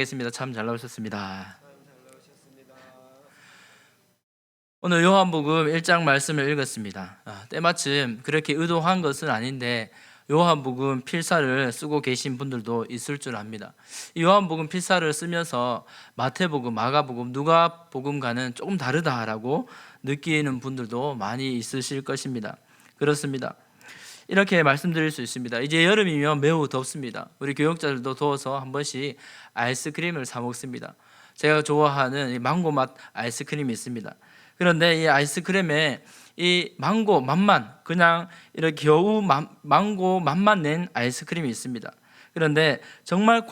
겠습니다. 참 잘 나오셨습니다. 오늘 요한복음 1장 말씀을 읽었습니다. 때마침 그렇게 의도한 것은 아닌데 요한복음 필사를 쓰고 계신 분들도 있을 줄 압니다. 이 요한복음 필사를 쓰면서 마태복음, 마가복음, 누가복음과는 조금 다르다라고 느끼는 분들도 많이 있으실 것입니다. 그렇습니다. 이렇게 말씀드릴 수 있습니다. 이제 여름이면 매우 덥습니다. 우리 교육자들도 더워서 한 번씩 아이스크림을 사 먹습니다. 제가 좋아하는 망고 맛 아이스크림이 있습니다. 그런데 이 아이스크림에 이 망고 맛만, 그냥 이렇게 겨우 망고 맛만 낸 아이스크림이 있습니다. 그런데 정말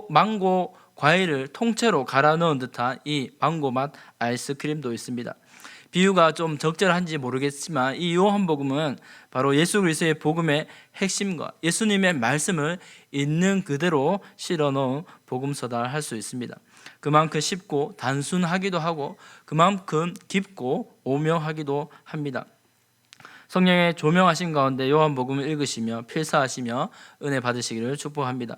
망고 과일을 통째로 갈아 넣은 듯한 이 망고 맛 아이스크림도 있습니다. 비유가 좀 적절한지 모르겠지만 이 요한복음은 바로 예수 그리스도의 복음의 핵심과 예수님의 말씀을 있는 그대로 실어놓은 복음서다 할 수 있습니다. 그만큼 쉽고 단순하기도 하고 그만큼 깊고 오묘하기도 합니다. 성령의 조명하신 가운데 요한복음을 읽으시며 필사하시며 은혜 받으시기를 축복합니다.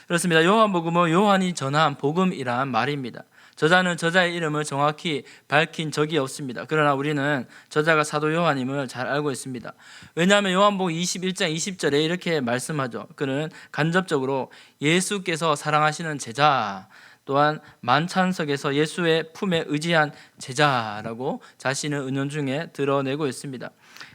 그렇습니다. 요한복음은 요한이 전한 복음이란 말입니다. 저자는 저자의 이름을 정확히 밝힌 적이 없습니다. 그러나 우리는 저자가 사도 요한임을 잘 알고 있습니다. 왜냐하면 요한복음 21장 20절에 이렇게 말씀하죠. 그는 간접적으로 예수께서 사랑하시는 제자, 또한 만찬석에서 예수의 품에 의지한 제자라고 자신의 은연 중에 드러내고 있습니다.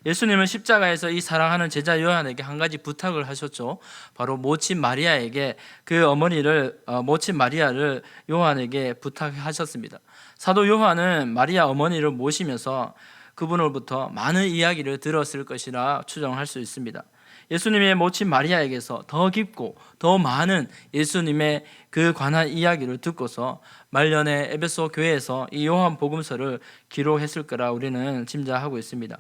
예수님은 십자가에서 이 사랑하는 제자 요한에게 한 가지 부탁을 하셨죠. 바로 모친 마리아에게 그 어머니를 모친 마리아를 요한에게 부탁하셨습니다. 사도 요한은 마리아 어머니를 모시면서 그분으로부터 많은 이야기를 들었을 것이라 추정할 수 있습니다. 예수님의 모친 마리아에게서 더 깊고 더 많은 예수님의 그 관한 이야기를 듣고서 말년에 에베소 교회에서 이 요한 복음서를 기록했을 거라 우리는 짐작하고 있습니다.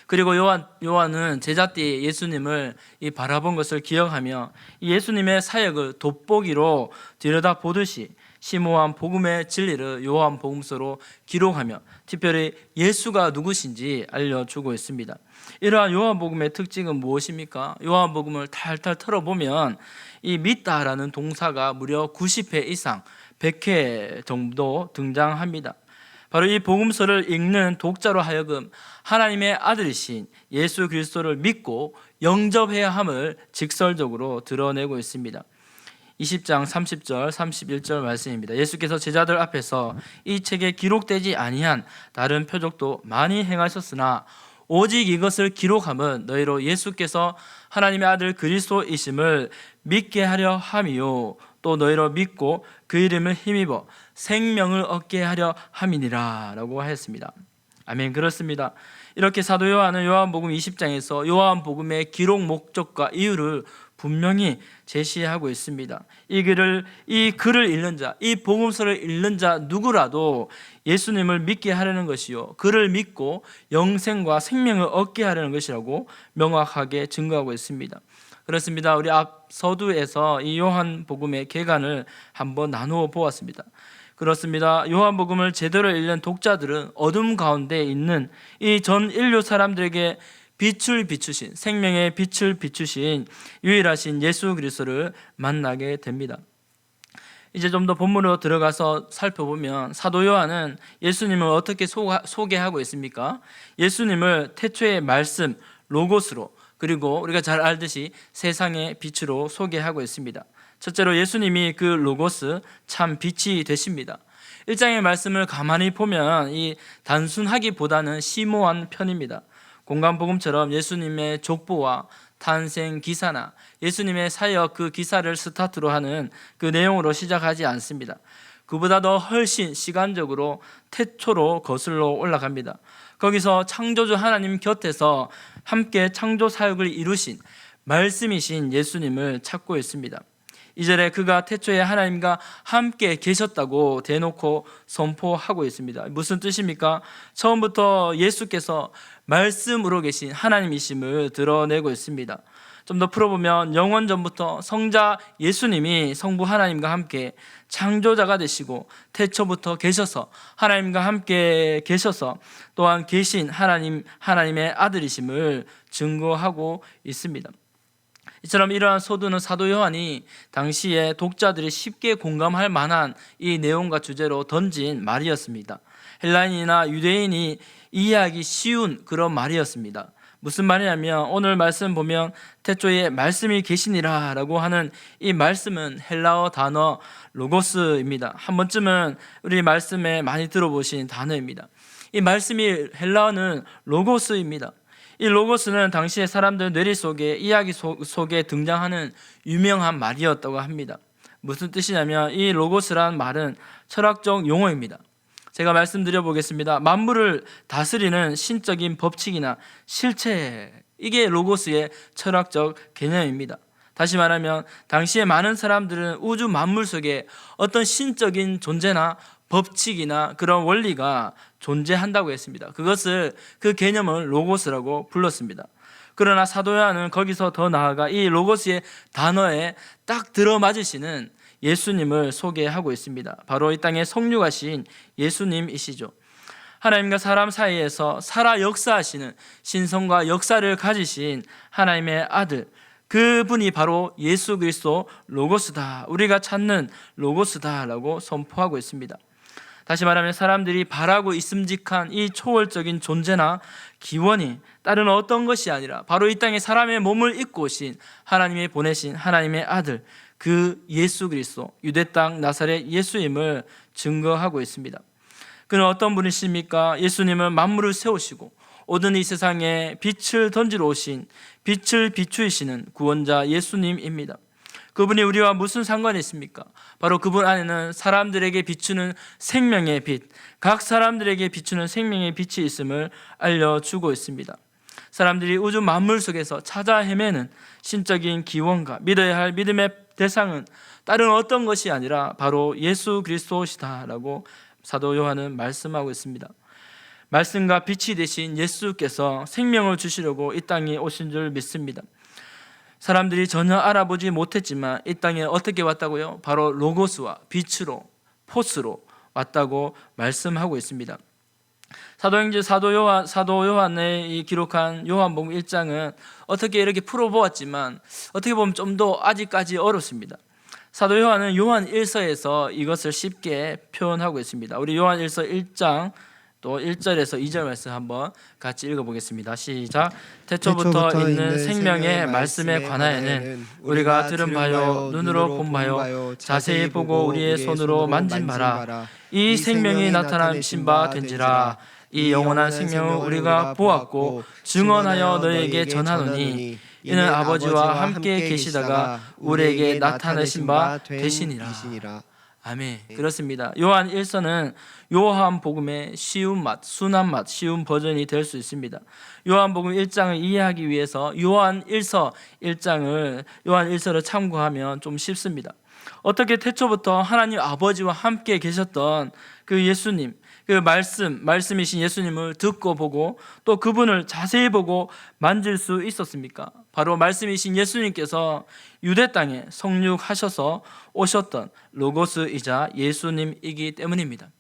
그리고 요한은 제자 때 예수님을 바라본 것을 기억하며 예수님의 사역을 돋보기로 들여다보듯이 심오한 복음의 진리를 요한 복음서로 기록하며 특별히 예수가 누구신지 알려주고 있습니다. 이러한 요한복음의 특징은 무엇입니까? 요한복음을 탈탈 털어보면 이 믿다라는 동사가 무려 90회 이상 100회 정도 등장합니다. 바로 이 복음서를 읽는 독자로 하여금 하나님의 아들이신 예수 그리스도를 믿고 영접해야 함을 직설적으로 드러내고 있습니다. 20장 30절 31절 말씀입니다. 예수께서 제자들 앞에서 이 책에 기록되지 아니한 다른 표적도 많이 행하셨으나 오직 이것을 기록함은 너희로 예수께서 하나님의 아들 그리스도이심을 믿게 하려 함이요 또 너희로 믿고 그 이름을 힘입어 생명을 얻게 하려 함이니라 라고 하였습니다. 아멘. 그렇습니다. 이렇게 사도 요한은 요한복음 20장에서 요한복음의 기록 목적과 이유를 분명히 제시하고 있습니다. 이 글을 읽는 자, 이 복음서를 읽는 자 누구라도 예수님을 믿게 하려는 것이요 그를 믿고 영생과 생명을 얻게 하려는 것이라고 명확하게 증거하고 있습니다. 그렇습니다. 우리 앞 서두에서 이 요한복음의 개관을 한번 나누어 보았습니다. 그렇습니다. 요한복음을 제대로 읽는 독자들은 어둠 가운데 있는 이 전 인류 사람들에게 빛을 비추신, 생명의 빛을 비추신 유일하신 예수 그리스도를 만나게 됩니다. 이제 좀 더 본문으로 들어가서 살펴보면 사도 요한은 예수님을 어떻게 소개하고 있습니까? 예수님을 태초의 말씀, 로고스로, 그리고 우리가 잘 알듯이 세상의 빛으로 소개하고 있습니다. 첫째로 예수님이 그 로고스, 참 빛이 되십니다. 1장의 말씀을 가만히 보면 이 단순하기보다는 심오한 편입니다. 공간복음처럼 예수님의 족보와 탄생 기사나 예수님의 사역 그 기사를 스타트로 하는 그 내용으로 시작하지 않습니다. 그보다 더 훨씬 시간적으로 태초로 거슬러 올라갑니다. 거기서 창조주 하나님 곁에서 함께 창조 사역을 이루신 말씀이신 예수님을 찾고 있습니다. 2절에 그가 태초에 하나님과 함께 계셨다고 대놓고 선포하고 있습니다. 무슨 뜻입니까? 처음부터 예수께서 말씀으로 계신 하나님이심을 드러내고 있습니다. 좀 더 풀어보면 영원 전부터 성자 예수님이 성부 하나님과 함께 창조자가 되시고 태초부터 계셔서 하나님과 함께 계셔서 또한 계신 하나님의 아들이심을 증거하고 있습니다. 이처럼 이러한 소두는 사도 요한이 당시에 독자들이 쉽게 공감할 만한 이 내용과 주제로 던진 말이었습니다. 헬라인이나 유대인이 이해하기 쉬운 그런 말이었습니다. 무슨 말이냐면 오늘 말씀 보면 태초에 말씀이 계시니라 라고 하는 이 말씀은 헬라어 단어 로고스입니다. 한 번쯤은 우리 말씀에 많이 들어보신 단어입니다. 이 말씀이 헬라어는 로고스입니다. 이 로고스는 당시의 사람들 뇌리 속에 이야기 속에 등장하는 유명한 말이었다고 합니다. 무슨 뜻이냐면 이 로고스란 말은 철학적 용어입니다. 제가 말씀드려 보겠습니다. 만물을 다스리는 신적인 법칙이나 실체, 이게 로고스의 철학적 개념입니다. 다시 말하면 당시에 많은 사람들은 우주 만물 속에 어떤 신적인 존재나 법칙이나 그런 원리가 존재한다고 했습니다. 그 개념을 로고스라고 불렀습니다. 그러나 사도 요한은 거기서 더 나아가 이 로고스의 단어에 딱 들어맞으시는 예수님을 소개하고 있습니다. 바로 이 땅에 성육하신 예수님이시죠. 하나님과 사람 사이에서 살아 역사하시는 신성과 역사를 가지신 하나님의 아들, 그분이 바로 예수 그리스도 로고스다, 우리가 찾는 로고스다라고 선포하고 있습니다. 다시 말하면 사람들이 바라고 있음직한 이 초월적인 존재나 기원이 다른 어떤 것이 아니라 바로 이 땅에 사람의 몸을 입고 오신 하나님이 보내신 하나님의 아들, 그 예수 그리스도, 유대 땅 나사렛 예수님을 증거하고 있습니다. 그는 어떤 분이십니까? 예수님은 만물을 세우시고 오든 이 세상에 빛을 던지러 오신 빛을 비추시는 구원자 예수님입니다. 그분이 우리와 무슨 상관이 있습니까? 바로 그분 안에는 사람들에게 비추는 생명의 빛, 각 사람들에게 비추는 생명의 빛이 있음을 알려주고 있습니다. 사람들이 우주 만물 속에서 찾아 헤매는 신적인 기원과 믿어야 할 믿음의 대상은 다른 어떤 것이 아니라 바로 예수 그리스도시다라고 사도 요한은 말씀하고 있습니다. 말씀과 빛이 되신 예수께서 생명을 주시려고 이 땅에 오신 줄 믿습니다. 사람들이 전혀 알아보지 못했지만 이 땅에 어떻게 왔다고요? 바로 로고스와 빛으로, 포스로 왔다고 말씀하고 있습니다. 사도행전 사도 요한의 기록한 요한복음 1장은 어떻게 이렇게 풀어보았지만 어떻게 보면 좀 더 아직까지 어렵습니다. 사도 요한은 요한 1서에서 이것을 쉽게 표현하고 있습니다. 우리 요한 1서 1장 또 1절에서 2절 말씀 한번 같이 읽어보겠습니다. 시작. 태초부터 있는 생명의 말씀에 관하여는 우리가 들은 바요 눈으로 본 바요 자세히 보고 우리의 손으로 만진 바라. 이 생명이 나타나신 바 된지라. 이 영원한 생명을 우리가 보았고 증언하여 너희에게 전하노니 이는 아버지와 함께 계시다가 우리에게 나타내신 바 되시니라. 아멘. 그렇습니다. 요한 1서는 요한복음의 쉬운 맛, 순한 맛, 쉬운 버전이 될 수 있습니다. 요한복음 1장을 이해하기 위해서 요한 1서를 참고하면 좀 쉽습니다. 어떻게 태초부터 하나님 아버지와 함께 계셨던 그 예수님, 그 말씀이신 예수님을 듣고 보고 또 그분을 자세히 보고 만질 수 있었습니까? 바로 말씀이신 예수님께서 유대 땅에 성육하셔서 오셨던 로고스이자 예수님이기 때문입니다.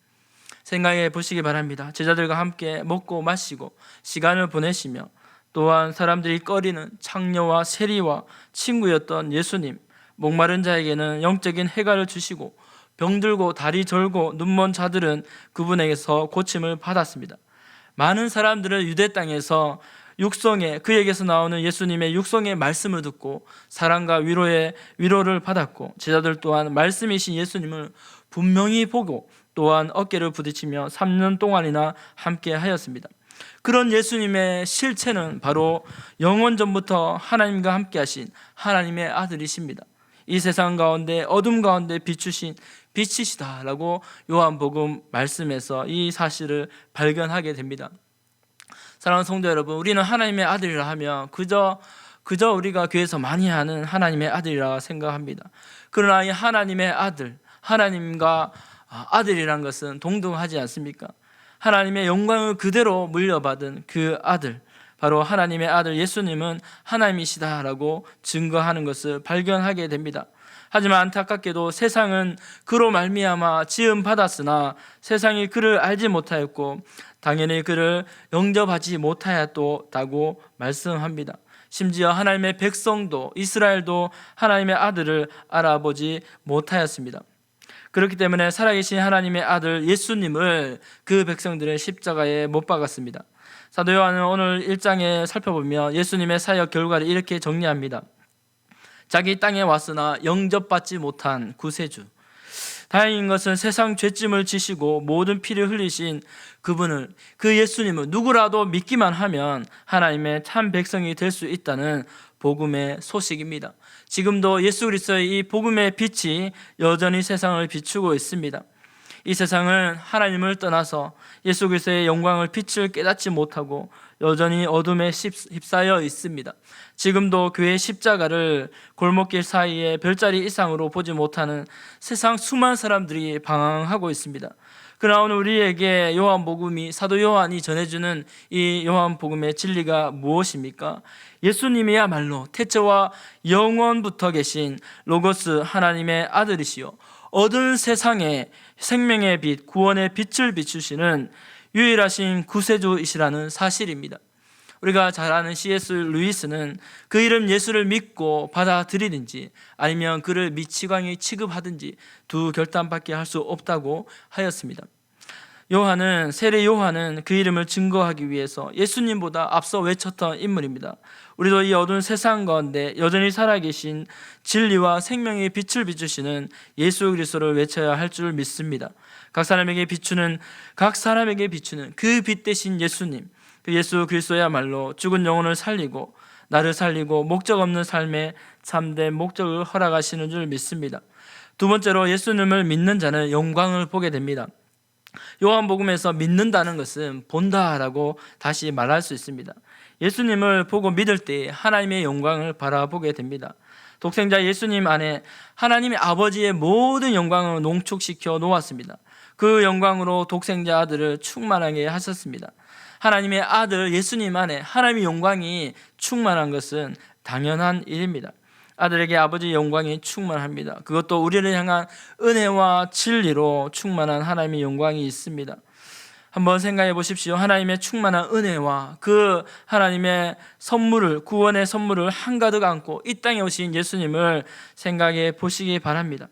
생각해 보시기 바랍니다. 제자들과 함께 먹고 마시고 시간을 보내시며 또한 사람들이 꺼리는 창녀와 세리와 친구였던 예수님, 목마른 자에게는 영적인 해갈을 주시고 병들고 다리 절고 눈먼 자들은 그분에게서 고침을 받았습니다. 많은 사람들은 유대 땅에서 그에게서 나오는 예수님의 육성의 말씀을 듣고 사랑과 위로를 받았고 제자들 또한 말씀이신 예수님을 분명히 보고 또한 어깨를 부딪히며 3년 동안이나 함께 하였습니다. 그런 예수님의 실체는 바로 영원 전부터 하나님과 함께 하신 하나님의 아들이십니다. 이 세상 가운데 어둠 가운데 비추신 빛이시다라고 요한복음 말씀에서 이 사실을 발견하게 됩니다. 사랑하는 성도 여러분, 우리는 하나님의 아들이라 하면 그저 우리가 교회에서 많이 하는 하나님의 아들이라 생각합니다. 그러나 이 하나님의 아들, 하나님과 아들이란 것은 동등하지 않습니까? 하나님의 영광을 그대로 물려받은 그 아들, 바로 하나님의 아들 예수님은 하나님이시다라고 증거하는 것을 발견하게 됩니다. 하지만 안타깝게도 세상은 그로 말미암아 지음 받았으나 세상이 그를 알지 못하였고 당연히 그를 영접하지 못하였다고 말씀합니다. 심지어 하나님의 백성도 이스라엘도 하나님의 아들을 알아보지 못하였습니다. 그렇기 때문에 살아계신 하나님의 아들 예수님을 그 백성들의 십자가에 못 박았습니다. 사도 요한은 오늘 1장에 살펴보면 예수님의 사역 결과를 이렇게 정리합니다. 자기 땅에 왔으나 영접받지 못한 구세주, 다행인 것은 세상 죄짐을 지시고 모든 피를 흘리신 그분을, 그 예수님을 누구라도 믿기만 하면 하나님의 참 백성이 될 수 있다는 복음의 소식입니다. 지금도 예수 그리스도의 이 복음의 빛이 여전히 세상을 비추고 있습니다. 이 세상은 하나님을 떠나서 예수 그리스도의 영광을 빛을 깨닫지 못하고 여전히 어둠에 휩싸여 있습니다. 지금도 교회의 십자가를 골목길 사이에 별자리 이상으로 보지 못하는 세상 수많은 사람들이 방황하고 있습니다. 그러나 오늘 우리에게 요한복음이, 사도 요한이 전해주는 이 요한복음의 진리가 무엇입니까? 예수님이야말로 태초와 영원부터 계신 로고스 하나님의 아들이시요 어두운 세상에 생명의 빛, 구원의 빛을 비추시는 유일하신 구세주이시라는 사실입니다. 우리가 잘 아는 C.S. 루이스는 그 이름 예수를 믿고 받아들이든지 아니면 그를 미치광이 취급하든지 두 결단밖에 할 수 없다고 하였습니다. 세례 요한은 그 이름을 증거하기 위해서 예수님보다 앞서 외쳤던 인물입니다. 우리도 이 어두운 세상 가운데 여전히 살아계신 진리와 생명의 빛을 비추시는 예수 그리스도를 외쳐야 할 줄 믿습니다. 각 사람에게 비추는 그 빛 대신 예수님, 그 예수 그리스도야말로 죽은 영혼을 살리고 나를 살리고 목적 없는 삶에 참된 목적을 허락하시는 줄 믿습니다. 두 번째로 예수님을 믿는 자는 영광을 보게 됩니다. 요한복음에서 믿는다는 것은 본다라고 다시 말할 수 있습니다. 예수님을 보고 믿을 때 하나님의 영광을 바라보게 됩니다. 독생자 예수님 안에 하나님의 아버지의 모든 영광을 농축시켜 놓았습니다. 그 영광으로 독생자 아들을 충만하게 하셨습니다. 하나님의 아들 예수님 안에 하나님의 영광이 충만한 것은 당연한 일입니다. 아들에게 아버지의 영광이 충만합니다. 그것도 우리를 향한 은혜와 진리로 충만한 하나님의 영광이 있습니다. 한번 생각해 보십시오. 하나님의 충만한 은혜와 그 하나님의 선물을, 구원의 선물을 한가득 안고 이 땅에 오신 예수님을 생각해 보시기 바랍니다.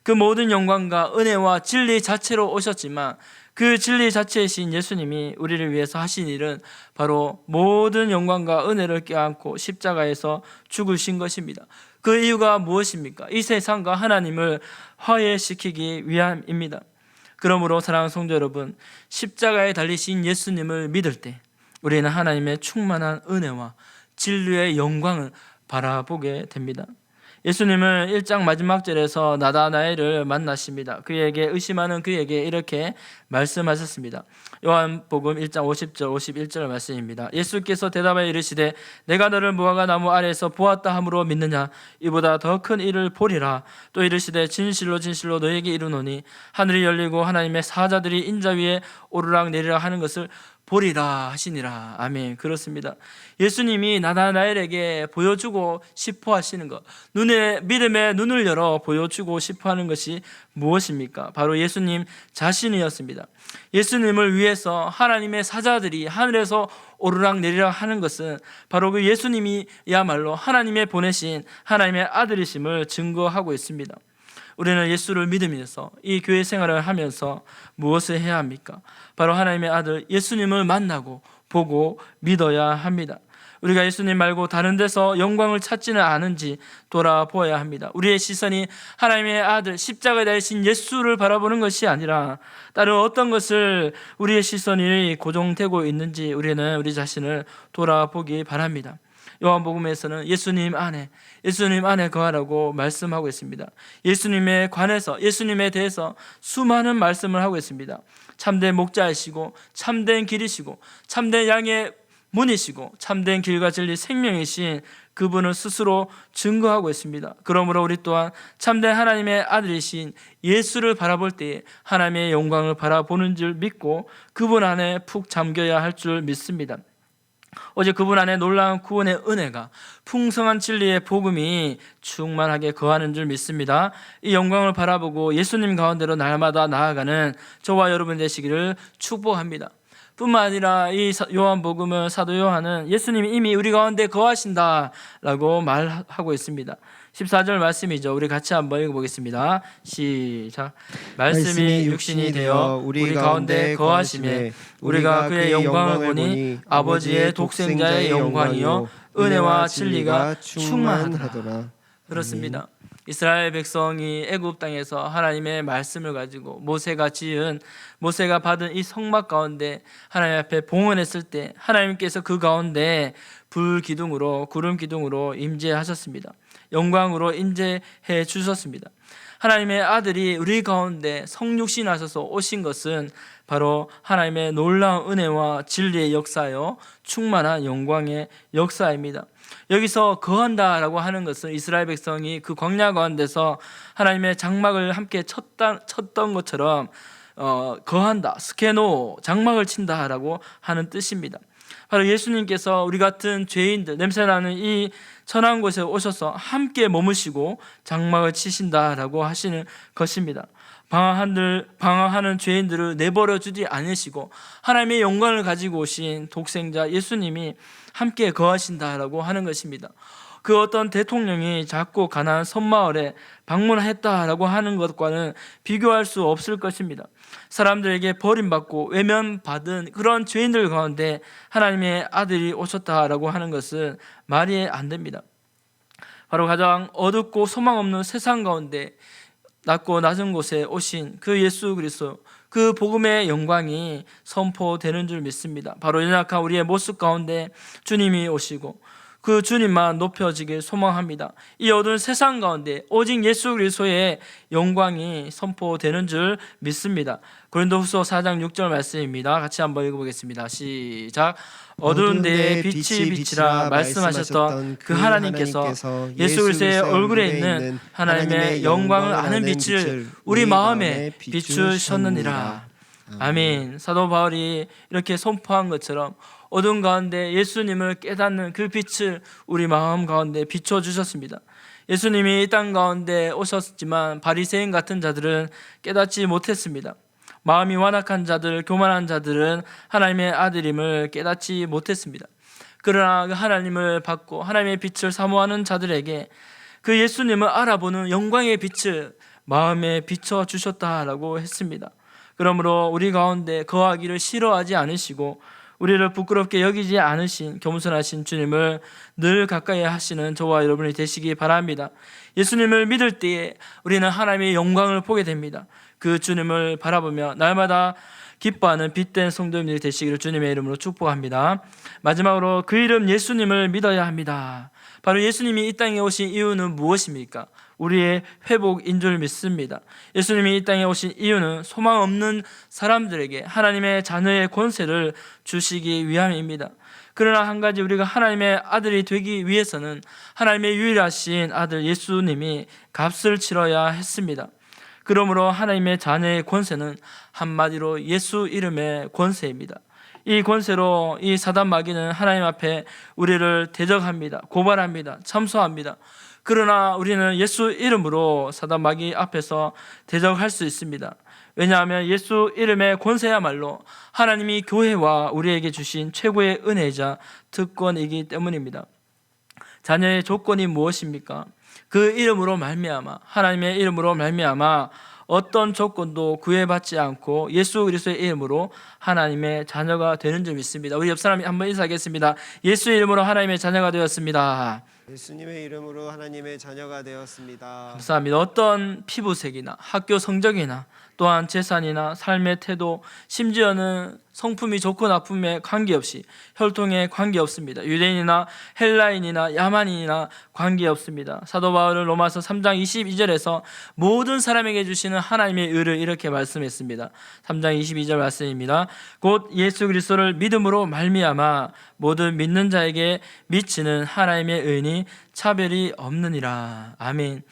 그 모든 영광과 은혜와 진리 자체로 오셨지만 그 진리 자체이신 예수님이 우리를 위해서 하신 일은 바로 모든 영광과 은혜를 껴안고 십자가에서 죽으신 것입니다. 그 이유가 무엇입니까? 이 세상과 하나님을 화해시키기 위함입니다. 그러므로 사랑하는 성도 여러분, 십자가에 달리신 예수님을 믿을 때 우리는 하나님의 충만한 은혜와 진리의 영광을 바라보게 됩니다. 예수님은 1장 마지막 절에서 나다나엘을 만나십니다. 그에게 의심하는 그에게 이렇게 말씀하셨습니다. 요한복음 1장 50절 51절 말씀입니다. 예수께서 대답하여 이르시되 내가 너를 무화과 나무 아래에서 보았다 함으로 믿느냐? 이보다 더 큰 일을 보리라. 또 이르시되 진실로 진실로 너에게 이르노니 하늘이 열리고 하나님의 사자들이 인자 위에 오르락 내리락 하는 것을 보리라 하시니라. 아멘. 그렇습니다. 예수님이 나다나엘에게 보여주고 싶어 하시는 것, 믿음의 눈을 열어 보여주고 싶어 하는 것이 무엇입니까? 바로 예수님 자신이었습니다. 예수님을 위해서 하나님의 사자들이 하늘에서 오르락 내리락 하는 것은 바로 그 예수님이야말로 하나님의 보내신 하나님의 아들이심을 증거하고 있습니다. 우리는 예수를 믿으면서 이 교회 생활을 하면서 무엇을 해야 합니까? 바로 하나님의 아들 예수님을 만나고 보고 믿어야 합니다. 우리가 예수님 말고 다른 데서 영광을 찾지는 않은지 돌아보아야 합니다. 우리의 시선이 하나님의 아들 십자가에 달리신 예수를 바라보는 것이 아니라 다른 어떤 것을 우리의 시선이 고정되고 있는지 우리는 우리 자신을 돌아보기 바랍니다. 요한복음에서는 예수님 안에 거하라고 말씀하고 있습니다. 예수님에 관해서, 예수님에 대해서 수많은 말씀을 하고 있습니다. 참된 목자이시고 참된 길이시고 참된 양의 문이시고 참된 길과 진리 생명이신 그분을 스스로 증거하고 있습니다. 그러므로 우리 또한 참된 하나님의 아들이신 예수를 바라볼 때에 하나님의 영광을 바라보는 줄 믿고 그분 안에 푹 잠겨야 할 줄 믿습니다. 오직 그분 안에 놀라운 구원의 은혜가 풍성한 진리의 복음이 충만하게 거하는 줄 믿습니다. 이 영광을 바라보고 예수님 가운데로 날마다 나아가는 저와 여러분 되시기를 축복합니다. 뿐만 아니라 이 요한복음은 사도 요한은 예수님이 이미 우리 가운데 거하신다라고 말하고 있습니다. 14절 말씀이죠. 우리 같이 한번 읽어보겠습니다. 시작. 말씀이 육신이 되어 우리 가운데 거하심에 우리가 그의 영광을 보니 아버지의 독생자의 영광이요 은혜와 진리가 충만하더라. 그렇습니다. 이스라엘 백성이 애굽 땅에서 하나님의 말씀을 가지고 모세가 받은 이 성막 가운데 하나님 앞에 봉헌했을 때 하나님께서 그 가운데 불 기둥으로 구름 기둥으로 임재하셨습니다. 영광으로 임재해 주셨습니다. 하나님의 아들이 우리 가운데 성육신 하셔서 오신 것은 바로 하나님의 놀라운 은혜와 진리의 역사요 충만한 영광의 역사입니다. 여기서 거한다라고 하는 것은 이스라엘 백성이 그 광야 가운데서 하나님의 장막을 함께 쳤던 것처럼 거한다, 스케노, 장막을 친다라고 하는 뜻입니다. 바로 예수님께서 우리 같은 죄인들, 냄새나는 이 천한 곳에 오셔서 함께 머무시고 장막을 치신다라고 하시는 것입니다. 방황하는 죄인들을 내버려 두지 않으시고 하나님의 영광을 가지고 오신 독생자 예수님이 함께 거하신다라고 하는 것입니다. 그 어떤 대통령이 작고 가난한 섬마을에 방문했다라고 하는 것과는 비교할 수 없을 것입니다. 사람들에게 버림받고 외면받은 그런 죄인들 가운데 하나님의 아들이 오셨다라고 하는 것은 말이 안 됩니다. 바로 가장 어둡고 소망 없는 세상 가운데 낮고 낮은 곳에 오신 그 예수 그리스도, 그 복음의 영광이 선포되는 줄 믿습니다. 바로 연약한 우리의 모습 가운데 주님이 오시고 그 주님만 높여지길 소망합니다. 이 어두운 세상 가운데 오직 예수 그리스도의 영광이 선포되는 줄 믿습니다. 고린도후서 4장 6절 말씀입니다. 같이 한번 읽어보겠습니다. 시작. 어두운 데에 빛이 비치라 말씀하셨던 그 하나님께서 예수 그리스도의 얼굴에 있는 하나님의 영광을 아는 빛을 우리 마음에 비추셨느니라. 아멘. 사도 바울이 이렇게 선포한 것처럼 어두운 가운데 예수님을 깨닫는 그 빛을 우리 마음 가운데 비춰주셨습니다. 예수님이 이 땅 가운데 오셨지만 바리새인 같은 자들은 깨닫지 못했습니다. 마음이 완악한 자들, 교만한 자들은 하나님의 아들임을 깨닫지 못했습니다. 그러나 그 하나님을 받고 하나님의 빛을 사모하는 자들에게 그 예수님을 알아보는 영광의 빛을 마음에 비춰주셨다라고 했습니다. 그러므로 우리 가운데 거하기를 싫어하지 않으시고 우리를 부끄럽게 여기지 않으신 겸손하신 주님을 늘 가까이 하시는 저와 여러분이 되시기 바랍니다. 예수님을 믿을 때에 우리는 하나님의 영광을 보게 됩니다. 그 주님을 바라보며 날마다 기뻐하는 빛된 성도님들이 되시기를 주님의 이름으로 축복합니다. 마지막으로 그 이름 예수님을 믿어야 합니다. 바로 예수님이 이 땅에 오신 이유는 무엇입니까? 우리의 회복인 줄 믿습니다. 예수님이 이 땅에 오신 이유는 소망 없는 사람들에게 하나님의 자녀의 권세를 주시기 위함입니다. 그러나 한 가지, 우리가 하나님의 아들이 되기 위해서는 하나님의 유일하신 아들 예수님이 값을 치러야 했습니다. 그러므로 하나님의 자녀의 권세는 한마디로 예수 이름의 권세입니다. 이 권세로 이 사단 마귀는 하나님 앞에 우리를 대적합니다. 고발합니다. 참소합니다. 그러나 우리는 예수 이름으로 사단 마귀 앞에서 대적할 수 있습니다. 왜냐하면 예수 이름의 권세야말로 하나님이 교회와 우리에게 주신 최고의 은혜이자 특권이기 때문입니다. 자녀의 조건이 무엇입니까? 그 이름으로 말미암아, 하나님의 이름으로 말미암아 어떤 조건도 구애받지 않고 예수 그리스도의 이름으로 하나님의 자녀가 되는 줄 믿습니다. 우리 옆 사람이 한번 인사하겠습니다. 예수의 이름으로 하나님의 자녀가 되었습니다. 예수님의 이름으로 하나님의 자녀가 되었습니다. 감사합니다. 어떤 피부색이나 학교 성적이나 또한 재산이나 삶의 태도, 심지어는 성품이 좋고 나쁨에 관계없이, 혈통에 관계없습니다. 유대인이나 헬라인이나 야만인이나 관계없습니다. 사도 바울은 로마서 3장 22절에서 모든 사람에게 주시는 하나님의 의를 이렇게 말씀했습니다. 3장 22절 말씀입니다. 곧 예수 그리스도를 믿음으로 말미암아 모든 믿는 자에게 미치는 하나님의 의니 차별이 없느니라. 아멘.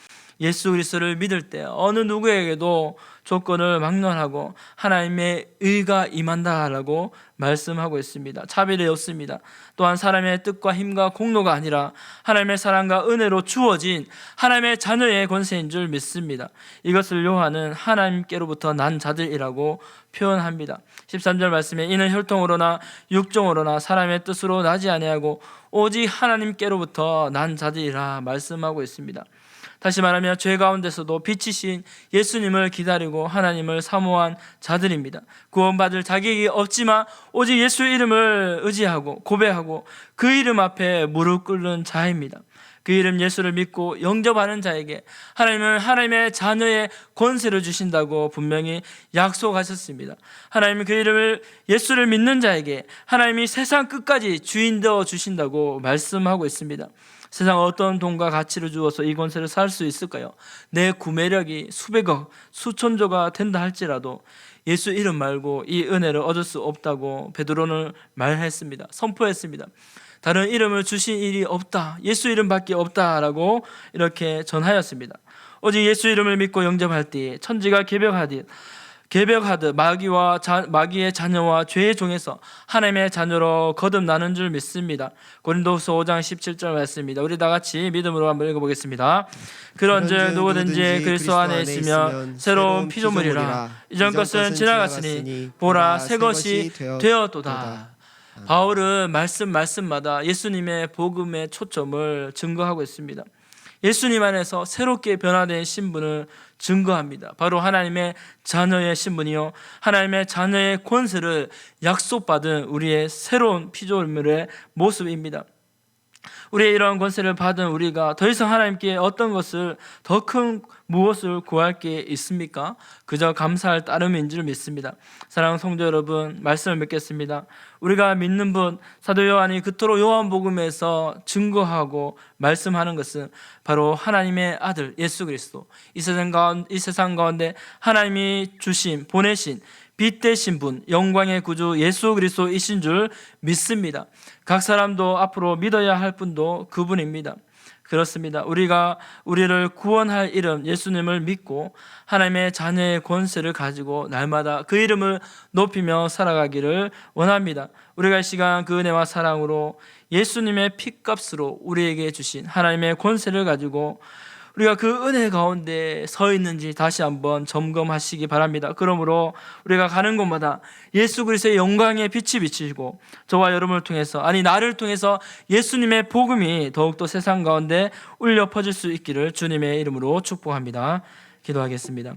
예수 그리스도를 믿을 때 어느 누구에게도 조건을 막론하고 하나님의 의가 임한다라고 말씀하고 있습니다. 차별이 없습니다. 또한 사람의 뜻과 힘과 공로가 아니라 하나님의 사랑과 은혜로 주어진 하나님의 자녀의 권세인 줄 믿습니다. 이것을 요한은 하나님께로부터 난 자들이라고 표현합니다. 13절 말씀에 이는 혈통으로나 육종으로나 사람의 뜻으로 나지 아니하고 오직 하나님께로부터 난 자들이라 말씀하고 있습니다. 다시 말하면 죄 가운데서도 빛이신 예수님을 기다리고 하나님을 사모한 자들입니다. 구원받을 자격이 없지만 오직 예수 이름을 의지하고 고백하고 그 이름 앞에 무릎 꿇는 자입니다. 그 이름 예수를 믿고 영접하는 자에게 하나님은 하나님의 자녀의 권세를 주신다고 분명히 약속하셨습니다. 하나님은 그 이름을 예수를 믿는 자에게 하나님이 세상 끝까지 주인 되어 주신다고 말씀하고 있습니다. 세상 어떤 돈과 가치를 주어서 이 권세를 살 수 있을까요? 내 구매력이 수백억, 수천조가 된다 할지라도 예수 이름 말고 이 은혜를 얻을 수 없다고 베드로는 말했습니다. 선포했습니다. 다른 이름을 주신 일이 없다. 예수 이름밖에 없다라고 이렇게 전하였습니다. 오직 예수 이름을 믿고 영접할 때 천지가 개벽하듯 마귀의 자녀와 죄의 종에서 하나님의 자녀로 거듭나는 줄 믿습니다. 고린도후서 5장 17절 말씀입니다. 우리 다 같이 믿음으로 한번 읽어보겠습니다. 그런즉 누구든지 그리스도 안에 있으면 새로운 피조물이라. 이전 것은 지나갔으니 보라 새 것이 되었도다. 바울은 말씀마다 예수님의 복음의 초점을 증거하고 있습니다. 예수님 안에서 새롭게 변화된 신분을 증거합니다. 바로 하나님의 자녀의 신분이요, 하나님의 자녀의 권세를 약속받은 우리의 새로운 피조물의 모습입니다. 우리의 이러한 권세를 받은 우리가 더 이상 하나님께 어떤 것을 더 큰 무엇을 구할 게 있습니까? 그저 감사할 따름인 줄 믿습니다. 사랑하는 성도 여러분, 말씀을 맺겠습니다. 우리가 믿는 분 사도 요한이 그토록 요한복음에서 증거하고 말씀하는 것은 바로 하나님의 아들 예수 그리스도, 이 세상 가운데 하나님이 주신 보내신 빛 되신 분, 영광의 구주 예수 그리스도이신 줄 믿습니다. 각 사람도 앞으로 믿어야 할 분도 그분입니다. 그렇습니다. 우리가 우리를 구원할 이름 예수님을 믿고 하나님의 자녀의 권세를 가지고 날마다 그 이름을 높이며 살아가기를 원합니다. 우리가 이 시간 그 은혜와 사랑으로 예수님의 핏값으로 우리에게 주신 하나님의 권세를 가지고 우리가 그 은혜 가운데 서 있는지 다시 한번 점검하시기 바랍니다. 그러므로 우리가 가는 곳마다 예수 그리스도의 영광의 빛이 비치고 저와 여러분을 통해서, 아니 나를 통해서 예수님의 복음이 더욱더 세상 가운데 울려 퍼질 수 있기를 주님의 이름으로 축복합니다. 기도하겠습니다.